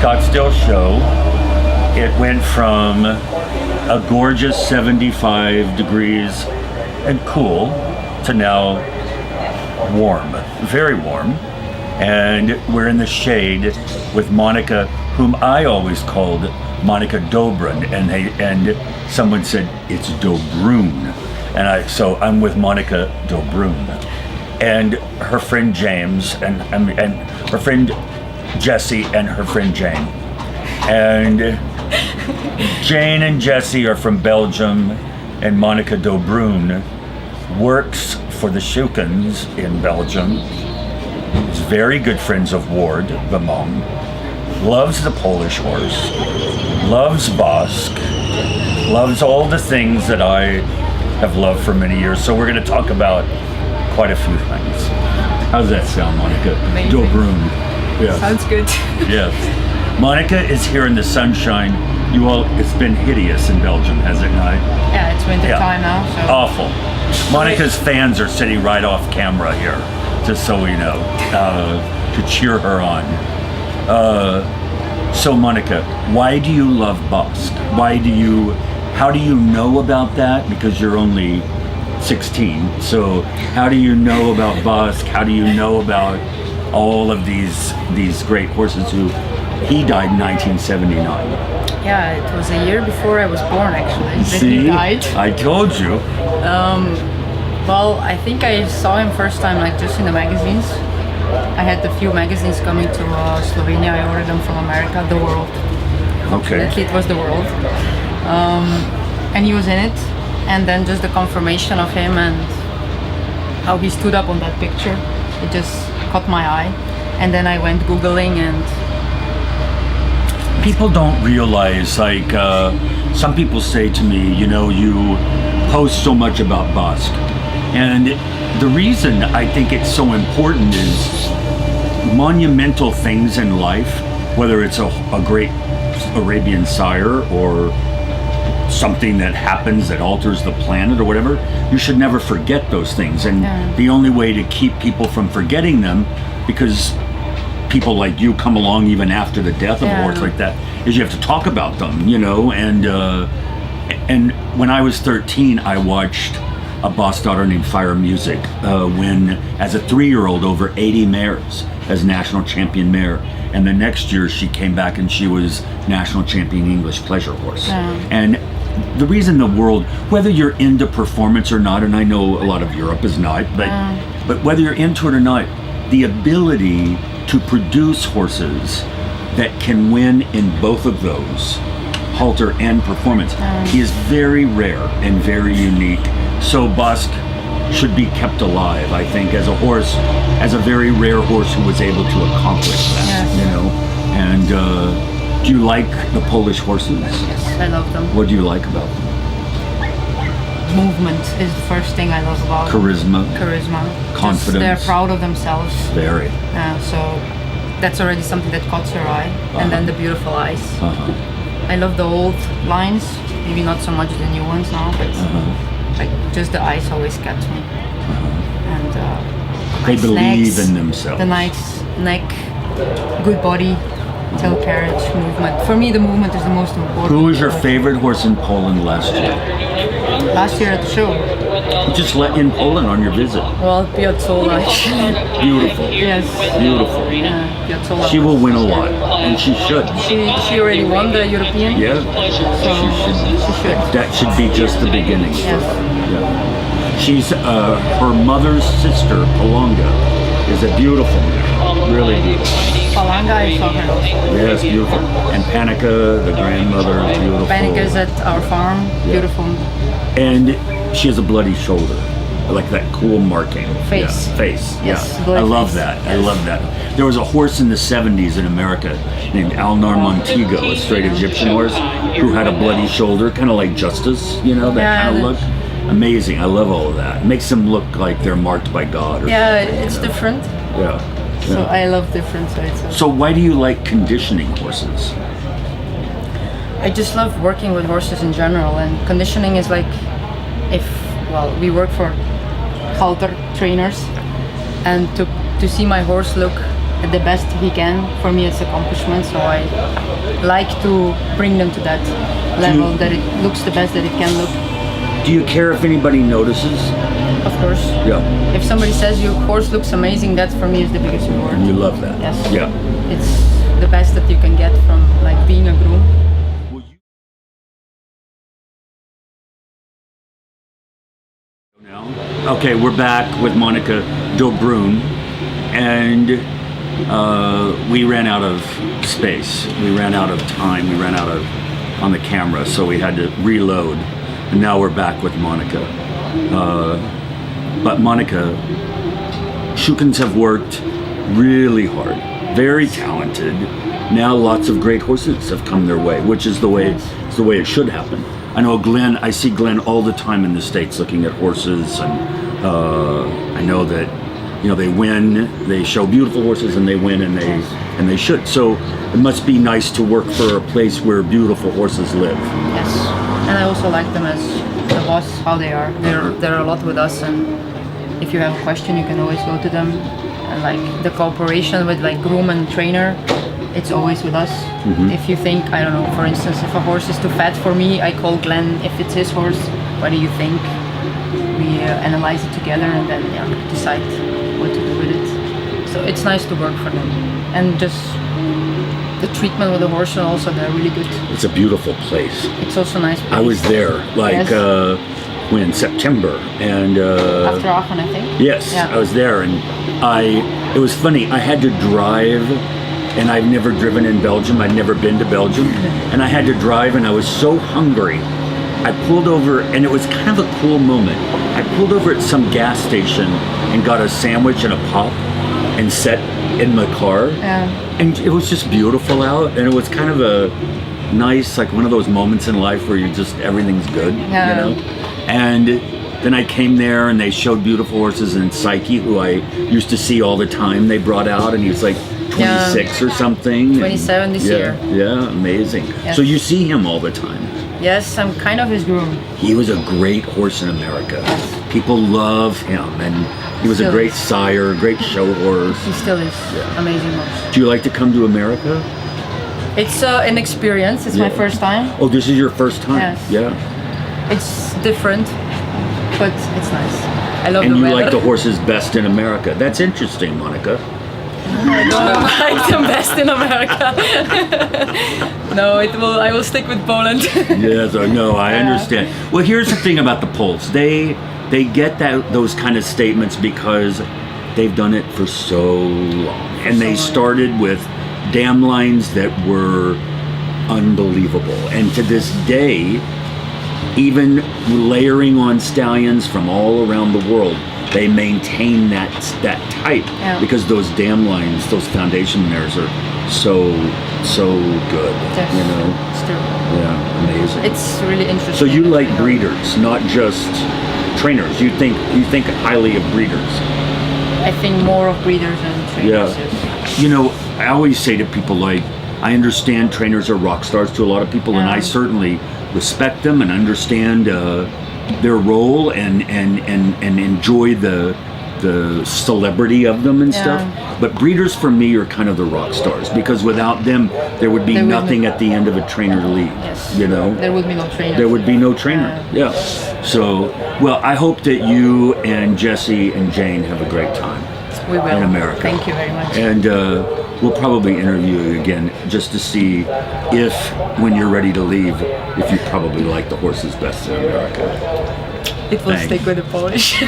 Scottsdale show. It went from a gorgeous 75 degrees and cool to now warm, very warm. And we're in the shade with Monika, whom I always called Monika Dobrun, and someone said it's Dobrun, so I'm with Monika Dobrun, and her friend James, and her friend Jesse, and her friend Jane, and Jane and Jesse are from Belgium, and Monika Dobrun works for the Shukens in Belgium. Is very good friends of Ward, the mom. Loves the Polish horse. Loves Basque. Loves all the things that I have loved for many years. So we're going to talk about quite a few things. How's that sound, Monika? Amazing. Dobrun. Yes. Sounds good. Yes. Monika is here in the sunshine. You all, it's been hideous in Belgium, has it not? Yeah, it's winter time now. So. Awful. Monika's fans are sitting right off camera here, just so we know, to cheer her on. So Monika, why do you love Basque? How do you know about that? Because you're only 16, so how do you know about Basque? How do you know about all of these great horses he died in 1979? Yeah, it was a year before I was born actually. See? He died. I told you. Well, I think I saw him first time like just in the magazines. I had a few magazines coming to Slovenia. I ordered them from America, The World. Okay. Actually, it was The World. And he was in it. And then just the confirmation of him and how he stood up on that picture, it just caught my eye. And then I went Googling and... People don't realize, like, some people say to me, you post so much about Basque. And the reason I think it's so important is monumental things in life, whether it's a great Arabian sire or something that happens that alters the planet or whatever, you should never forget those things. And the only way to keep people from forgetting them, because people like you come along even after the death of a horse like that, is you have to talk about them, and when I was 13, I watched a boss daughter named Fire Music win as a 3-year-old over 80 mares as national champion mare, and the next year she came back and she was national champion English pleasure horse. And the reason the world, whether you're into performance or not, and I know a lot of Europe is not, but whether you're into it or not, the ability to produce horses that can win in both of those, halter and performance, is very rare and very unique. So Basque should be kept alive, I think, as a horse, as a very rare horse who was able to accomplish that, And do you like the Polish horses? Yes, I love them. What do you like about them? Movement is the first thing I love about them. Charisma. Just Confidence. they're proud of themselves. Very. So that's already something that caught your eye. And then the beautiful eyes. I love the old lines, maybe not so much the new ones now, but like just the eyes always catch me. And they believe legs, in themselves. The nice neck, good body, tail carriage, movement. For me, the movement is the most important. Who was your favorite horse in Poland last year? Last year at the show. Just let in Poland on your visit. Well, Piazzolla. Beautiful. Yes. Beautiful. Yeah, Piazzolla. She will win a lot, and she should. She already won the European. Yeah. So she should. That should be just the beginning. Yes. Yeah. She's her mother's sister, Palanga, is a beautiful mare. Really beautiful. Palanga, I saw her also. Yes, beautiful. And Panica, the grandmother, is beautiful. Panica's at our farm. Beautiful. And she has a bloody shoulder, like that cool marking. Face. Yeah, face. Yes, Yeah. I love that. Yes. I love that. There was a horse in the 70s in America named Alnar Montego, a straight Egyptian horse, who had a bloody shoulder, kind of like Justice, that kind of look. Amazing. I love all of that. It makes them look like they're marked by God. Or It's different. Yeah. So I love different sides. So why do you like conditioning horses? I just love working with horses in general, and conditioning is like we work for halter trainers, and to see my horse look the best he can. For me, it's accomplishment, so I like to bring them to that level that it looks the best that it can look. Do you care if anybody notices? Of course. Yeah. If somebody says your horse looks amazing, that for me is the biggest reward. You love that. Yes. Yeah. It's the best that you can get from like being a groom. Okay, we're back with Monika Dobrun, and we ran out of space. We ran out of time. We ran out of on the camera, so we had to reload. And now we're back with Monika. But Monika, Shukins have worked really hard, very talented. Now lots of great horses have come their way, which is the way it should happen. I know Glenn. I see Glenn all the time in the States looking at horses, and I know that they win. They show beautiful horses, and they win, and they should. So it must be nice to work for a place where beautiful horses live. Yes, and I also like them as the boss, how they are. They're a lot with us, and if you have a question, you can always go to them. And like the cooperation with like groom and trainer, it's always with us. Mm-hmm. If you think, I don't know, for instance, if a horse is too fat for me, I call Glenn. If it's his horse, what do you think? We analyze it together and then decide what to do with it. So it's nice to work for them. And just the treatment with the horse, and also they're really good. It's a beautiful place. It's also nice place. I was there, like, when? September, and after Aachen, I think. Yes, yeah. I was there, and it was funny. I had to drive, and I've never driven in Belgium. I'd never been to Belgium, and I had to drive, and I was so hungry. I pulled over, and it was kind of a cool moment. I pulled over at some gas station and got a sandwich and a pop, and sat in my car. Yeah. And it was just beautiful out, and it was kind of a nice, like one of those moments in life where everything's good, And then I came there, and they showed beautiful horses, and Psyche, who I used to see all the time, they brought out, and he was like 26 or something. 27 this year. Yeah, amazing. Yes. So you see him all the time. Yes, I'm kind of his groom. He was a great horse in America. People love him, and he was a great sire, great show horse. He still is. Amazing horse. Do you like to come to America? It's an experience. It's my first time. Oh, this is your first time? Yes. Yeah. It's different, but it's nice. I love the weather. And you like the horses best in America. That's interesting, Monika. I don't like them best in America. No, I will stick with Poland. Yes, no, I understand. Well, here's the thing about the Poles. They get those kind of statements because they've done it for so long. And they started with dam lines that were unbelievable. And to this day, even layering on stallions from all around the world, they maintain that type because those dam lines, those foundation mares are so good. Yes. It's true. Yeah, amazing. It's really interesting. So you like breeders, not just trainers. You think highly of breeders. I think more of breeders than trainers. Yeah. I always say to people, like, I understand trainers are rock stars to a lot of people, and I certainly respect them and understand their role and enjoy the celebrity of them and stuff. But breeders for me are kind of the rock stars, because without them there would be nothing at the end of a trainer lead. Yes. There would be no trainer. There would be no trainer. Yeah. So, well, I hope that you and Jesse and Jane have a great time. We will. In America. Thank you very much. And we'll probably interview you again just to see if, when you're ready to leave, if you probably like the horses best in America. It will stick with the Polish.